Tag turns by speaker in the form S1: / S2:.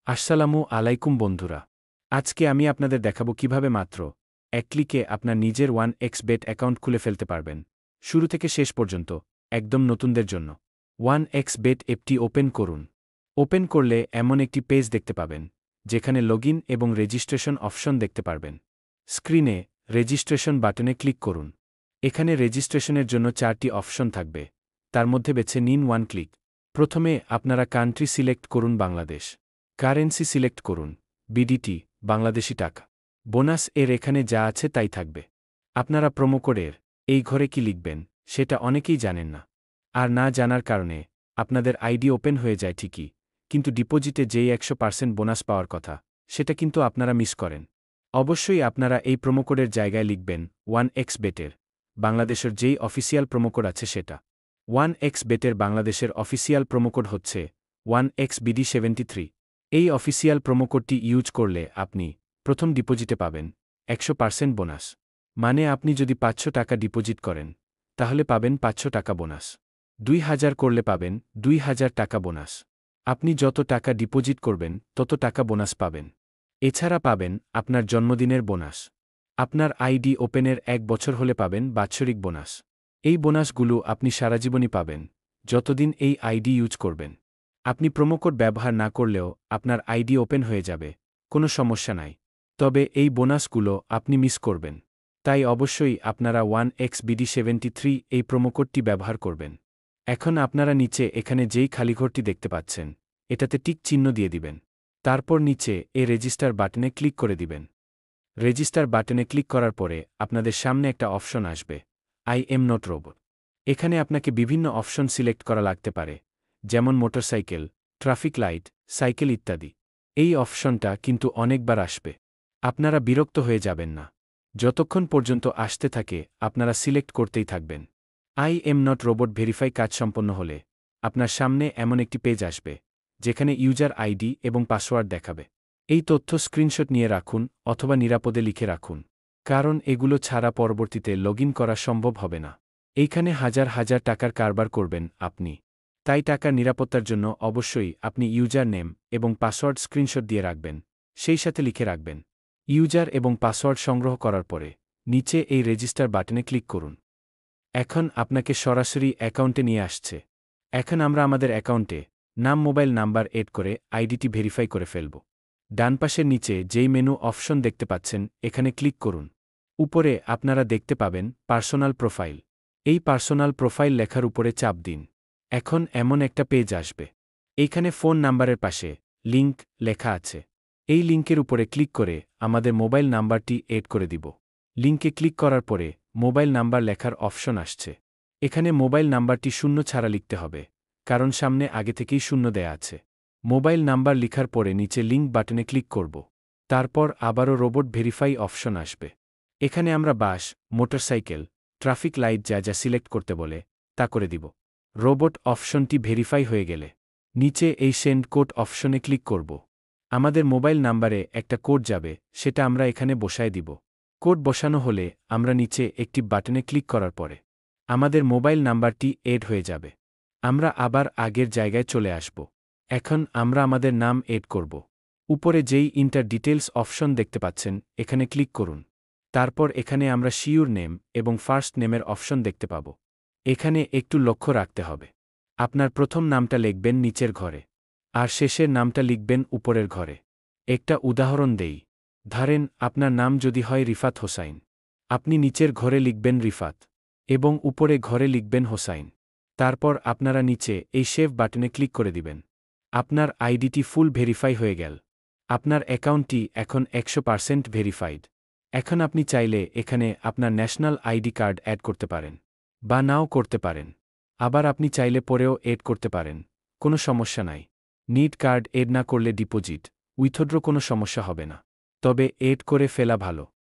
S1: আসসালামু আলাইকুম বন্ধুরা। আজকে আমি আপনাদের দেখাবো কিভাবে মাত্র এক ক্লিকে আপনার নিজের 1xBet অ্যাকাউন্ট খুলে ফেলতে পারবেন, শুরু থেকে শেষ পর্যন্ত, একদম নতুনদের জন্য। 1xBet অ্যাপটি ওপেন করুন। ওপেন করলে এমন একটি পেজ দেখতে পাবেন, যেখানে লগইন এবং রেজিস্ট্রেশন অপশন দেখতে পারবেন। স্ক্রিনে রেজিস্ট্রেশন বাটনে ক্লিক করুন। এখানে রেজিস্ট্রেশনের জন্য 4টি অপশন থাকবে, তার মধ্যে বেছে নিন 1 ক্লিক। প্রথমে আপনারা কান্ট্রি সিলেক্ট করুন বাংলাদেশ। কারেন্সি সিলেক্ট করুন বিডিটি, বাংলাদেশি টাকা। বোনাস এর এখানে যা আছে তাই থাকবে। আপনারা প্রোমো কোডের এই ঘরে কি লিখবেন সেটা অনেকেই জানেন না। আর না জানার কারণে আপনাদের আইডি ওপেন হয়ে যায় ঠিকই, কিন্তু ডিপোজিটে যেই 100% বোনাস পাওয়ার কথা সেটা কিন্তু আপনারা মিস করেন। অবশ্যই আপনারা এই প্রোমো কোডের জায়গায় লিখবেন 1xBet-এর বাংলাদেশের যেই অফিসিয়াল প্রোমো কোড আছে সেটা। 1xBet-এর বাংলাদেশের অফিসিয়াল প্রোমো কোড হচ্ছে 1xBD73। এই অফিসিয়াল প্রোমো কোডটি ইউজ করলে আপনি প্রথম ডিপোজিটে পাবেন 100% বোনাস। মানে আপনি যদি 500 টাকা ডিপোজিট করেন তাহলে পাবেন 500 টাকা বোনাস। 2000 করলে পাবেন 2000 টাকা বোনাস। আপনি যত টাকা ডিপোজিট করবেন তত টাকা বোনাস পাবেন। এছাড়া পাবেন আপনার জন্মদিনের বোনাস। আপনার আইডি ওপেনের 1 বছর হলে পাবেন বাৎসরিক বোনাস। এই বোনাসগুলো আপনি সারাজীবনই পাবেন, যতদিন এই আইডি ইউজ করবেন। আপনি প্রোমো কোড ব্যবহার না করলেও আপনার আইডি ওপেন হয়ে যাবে, কোনো সমস্যা নাই। তবে এই বোনাসগুলো আপনি মিস করবেন। তাই অবশ্যই আপনারা 1xBD73 এই প্রোমো কোডটি ব্যবহার করবেন। এখন আপনারা নিচে এখানে যেই খালি ঘরটি দেখতে পাচ্ছেন, এটাতে টিক চিহ্ন দিয়ে দিবেন। তারপর নিচে রেজিস্টার বাটনে ক্লিক করে দিবেন। রেজিস্টার বাটনে ক্লিক করার পরে আপনাদের সামনে একটা অপশন আসবে, আই এম নট রোবট। এখানে আপনাকে বিভিন্ন অপশন সিলেক্ট করা লাগতে পারে, যেমন মোটরসাইকেল, ট্রাফিক লাইট, সাইকেল ইত্যাদি। এই অপশনটা কিন্তু অনেকবার আসবে। আপনারা বিরক্ত হয়ে যাবেন না। যতক্ষণ পর্যন্ত আসতে থাকে আপনারা সিলেক্ট করতেই থাকবেন। I am not robot verify কাজ সম্পন্ন হলে আপনার সামনে এমন একটি পেজ আসবে, যেখানে ইউজার আইডি এবং পাসওয়ার্ড দেখাবে। এই তথ্য স্ক্রিনশট নিয়ে রাখুন অথবা নিরাপদে লিখে রাখুন, কারণ এগুলো ছাড়া পরবর্তীতে লগইন করা সম্ভব হবে না। এইখানে হাজার হাজার টাকার কারবার করবেন আপনি। তাই টাকার নিরাপত্তার জন্য অবশ্যই আপনি ইউজার নেম এবং পাসওয়ার্ড স্ক্রিনশট দিয়ে রাখবেন, সেই সাথে লিখে রাখবেন। ইউজার এবং পাসওয়ার্ড সংগ্রহ করার পরে নিচে এই রেজিস্টার বাটনে ক্লিক করুন। এখন আপনাকে সরাসরি অ্যাকাউন্টে নিয়ে আসছে। এখন আমরা আমাদের অ্যাকাউন্টে নাম, মোবাইল নাম্বার এড করে আইডিটি ভেরিফাই করে ফেলব। ডান পাশের নিচে যেই মেনু অপশন দেখতে পাচ্ছেন এখানে ক্লিক করুন। উপরে আপনারা দেখতে পাবেন পার্সোনাল প্রোফাইল। এই পার্সোনাল প্রোফাইল লেখার উপরে চাপ দিন। এখন এমন একটা পেজ আসবে। এইখানে ফোন নাম্বারের পাশে লিংক লেখা আছে। এই লিংকের উপরে ক্লিক করে আমাদের মোবাইল নাম্বারটি এড করে দিব। লিংকে ক্লিক করার পরে মোবাইল নাম্বার লেখার অপশন আসছে। এখানে মোবাইল নাম্বারটি 0 ছাড়া লিখতে হবে, কারণ সামনে আগে থেকেই 0 দেয়া আছে। মোবাইল নাম্বার লিখার পরে নিচে লিংক বাটনে ক্লিক করব। তারপর আবারও রোবট ভেরিফাই অপশন আসবে। এখানে আমরা বাস, মোটরসাইকেল, ট্রাফিক লাইট যা যা সিলেক্ট করতে বলে তা করে দিব। রোবট অপশনটি ভেরিফাই হয়ে গেলে নিচে এই সেন্ড কোড অপশনে ক্লিক করব। আমাদের মোবাইল নাম্বারে একটা কোড যাবে, সেটা আমরা এখানে বসায় দিব। কোড বসানো হলে আমরা নিচে একটি বাটনে ক্লিক করার পরে আমাদের মোবাইল নাম্বারটি এড হয়ে যাবে। আমরা আবার আগের জায়গায় চলে আসব। এখন আমরা আমাদের নাম এড করব। উপরে যেই ইন্টার ডিটেলস অপশন দেখতে পাচ্ছেন এখানে ক্লিক করুন। তারপর এখানে আমরা শিওর নেম এবং ফার্স্ট নেমের অপশন দেখতে পাব। এখানে একটু লক্ষ্য রাখতে হবে। আপনার প্রথম নামটা লিখবেন নিচের ঘরে, আর শেষের নামটা লিখবেন উপরের ঘরে। একটা উদাহরণ দেই। ধরেন আপনার নাম যদি হয় রিফাত হোসাইন, আপনি নিচের ঘরে লিখবেন রিফাত এবং উপরে ঘরে লিখবেন হোসাইন। তারপর আপনারা নিচে এই সেভ বাটনে ক্লিক করে দিবেন। আপনার আইডিটি ফুল ভেরিফাই হয়ে গেল। আপনার অ্যাকাউন্টটি এখন 100% ভেরিফাইড। এখন আপনি চাইলে এখানে আপনার ন্যাশনাল আইডি কার্ড অ্যাড করতে পারেন বা নাও করতে পারেন। আবার আপনি চাইলে পরেও এড করতে পারেন, কোনো সমস্যা নাই। নিট কার্ড এড না করলে ডিপোজিট, উইথড্র কোনো সমস্যা হবে না। তবে এড করে ফেলা ভালো।